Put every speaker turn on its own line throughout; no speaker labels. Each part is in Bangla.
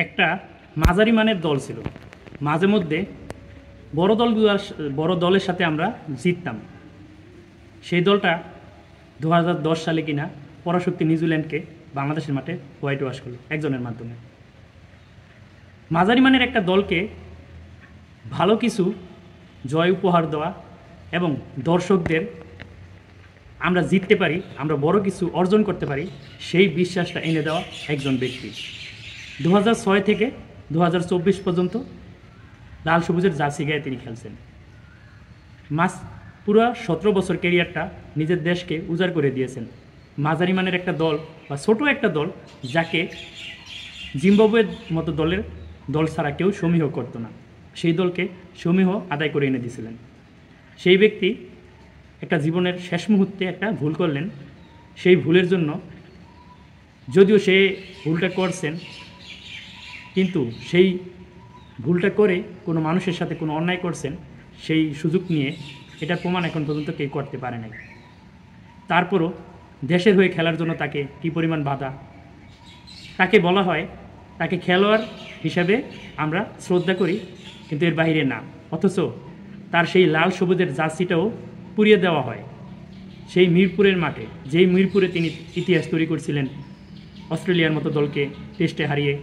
একটা মাঝারি মানের দল ছিল। মাঝে মধ্যে বড় দলের সাথে আমরা জিততাম। সেই দলটা 2010 সালে কিনা পরাশক্তি নিউজিল্যান্ডকে বাংলাদেশের মাঠে হোয়াইট ওয়াশ করলো একজনের মাধ্যমে। মাঝারি মানের একটা দলকে ভালো কিছু জয় উপহার দেওয়া এবং দর্শকদের আমরা জিততে পারি, আমরা বড় কিছু অর্জন করতে পারি, সেই বিশ্বাসটা এনে দেওয়া একজন ব্যক্তি। 2006 থেকে 2024 পর্যন্ত লাল সবুজের জার্সি গায়ে তিনি খেলছেন। পুরো 17 বছর ক্যারিয়ারটা নিজের দেশকে উজাড় করে দিয়েছেন। মাঝারি মানের একটা দল বা ছোট একটা দল, যাকে জিম্বাবুয়ের মতো দল ছাড়া কেউ সমীহ করতো না, সেই দলকে সমীহ আদায় করে এনে দিয়েছিলেন। সেই ব্যক্তি একটা জীবনের শেষ মুহূর্তে একটা ভুল করলেন। সেই ভুলের জন্য, যদিও সে ভুলটা করছেন, কিন্তু সেই ভুলটা করে কোনো মানুষের সাথে কোনো অন্যায় করছেন, সেই সুযোগ নিয়ে এটার প্রমাণ এখন পর্যন্ত কেউ করতে পারে নাই। তারপরও দেশের হয়ে খেলার জন্য তাকে কী পরিমাণ বাধা, তাকে বলা হয়, তাকে খেলোয়াড় হিসাবে আমরা শ্রদ্ধা করি, কিন্তু এর বাইরে না। অথচ তার সেই লাল সবুজের জার্সিটাও পুড়িয়ে দেওয়া হয় সেই মিরপুরের মাঠে, যেই মিরপুরে তিনি ইতিহাস তৈরি করছিলেন অস্ট্রেলিয়ার মতো দলকে টেস্টে হারিয়ে।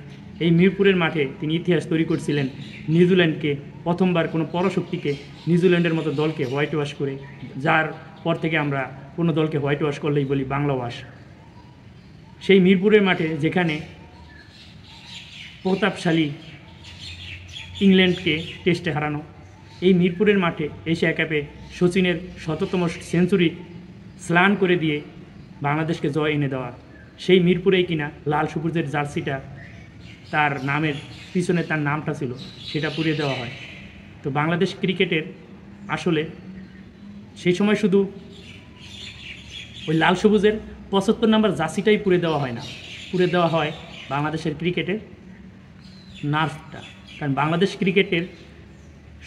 এই মিরপুরের মাঠে তিনি ইতিহাস তৈরি করছিলেন নিউজিল্যান্ডকে, প্রথমবার কোনো পরাশক্তিকে, নিউজিল্যান্ডের মতো দলকে হোয়াইট ওয়াশ করে, যার পর থেকে আমরা কোনো দলকে হোয়াইট ওয়াশ করলেই বলি বাংলা ওয়াশ। সেই মিরপুরের মাঠে, যেখানে প্রতাপশালী ইংল্যান্ডকে টেস্টে হারানো, এই মিরপুরের মাঠে এশিয়া কাপে সচিনের 100তম সেঞ্চুরি স্নান করে দিয়ে বাংলাদেশকে জয় এনে দেওয়া, সেই মিরপুরেই কিনা লাল সবুজের জার্সিটা, তার নামের পিছনে তার নামটা ছিল, সেটা পুড়িয়ে দেওয়া হয়। তো বাংলাদেশ ক্রিকেটের আসলে সেই সময় শুধু ওই লাল সবুজের 75 নম্বর জার্সিটাই পুড়ে দেওয়া হয় না, পুড়ে দেওয়া হয় বাংলাদেশের ক্রিকেটের নার্ভটা। কারণ বাংলাদেশ ক্রিকেটের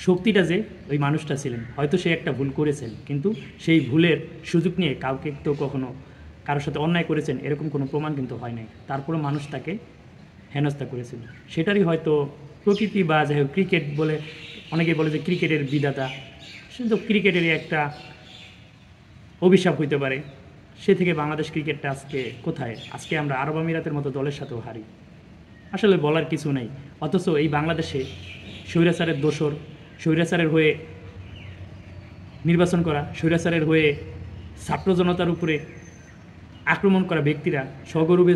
শক্তিটা যে ওই মানুষটা ছিলেন, হয়তো সে একটা ভুল করেছেন, কিন্তু সেই ভুলের সুযোগ নিয়ে কাউকে তো কখনো কারোর সাথে অন্যায় করেছেন এরকম কোনো প্রমাণ কিন্তু হয় নাই। তারপরে মানুষ তাকে হেনস্থা করেছিল। সেটারই হয়তো প্রকৃতি, বা যাই হোক ক্রিকেট বলে, অনেকে বলে যে ক্রিকেটের বিধাতা, কিন্তু ক্রিকেটেরই একটা অভিশাপ হইতে পারে। সে থেকে বাংলাদেশ ক্রিকেটটা আজকে কোথায়? আজকে আমরা আরব আমিরাতের মতো দলের সাথেও হারি, আসলে বলার কিছু নেই। অথচ এই বাংলাদেশে স্বৈরাচারের দোসর, স্বৈরাচারের হয়ে নির্বাচন করা, স্বৈরাচারের হয়ে ছাত্র জনতার উপরে আক্রমণ করা ব্যক্তিরা স্বগৌরবে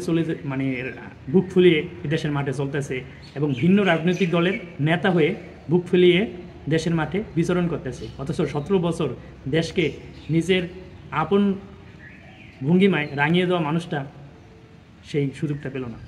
বুক ফুলিয়ে দেশের মাঠে চলতেছে, এবং ভিন্ন রাজনৈতিক দলের নেতা হয়ে বুক ফুলিয়ে দেশের মাঠে বিচরণ করতেছে। অথচ 17 বছর দেশকে নিজের আপন ভঙ্গিমায় রাঙিয়ে দেওয়া মানুষটা সেই সুযোগটা পেল না।